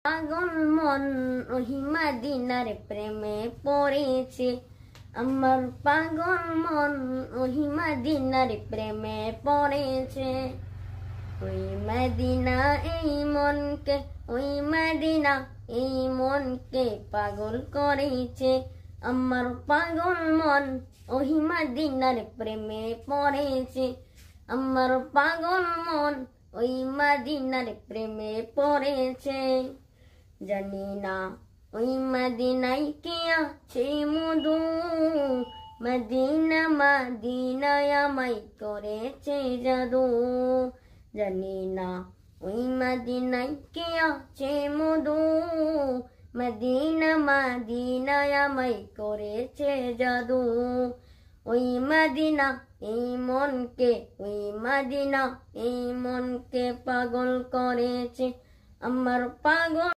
পাগল মন ওহি মদিনার প্রেমে পড়েছে। আমার পাগল মন ওহি মদিনার প্রেমে পড়েছে। ওই মদিনা এই মনকে, ওই মদিনা এই মনকে পাগল করেছে। আমার পাগল মন ওহি মদিনার প্রেমে পড়েছে। আমার পাগল মন ওই মদিনার প্রেমে পড়েছে। জানি না ওই মদিনায় কি আছে মধু, মদিনা মদিনায় আমায় করেছে জাদু। জানি না ওই মদিনায় কি আছে মধু, মদিনা মদিনায় আমায় করেছে জাদু। ওই মদিনা এই মনকে, ওই মদিনা এই মনকে পাগল করেছে। আমার পাগল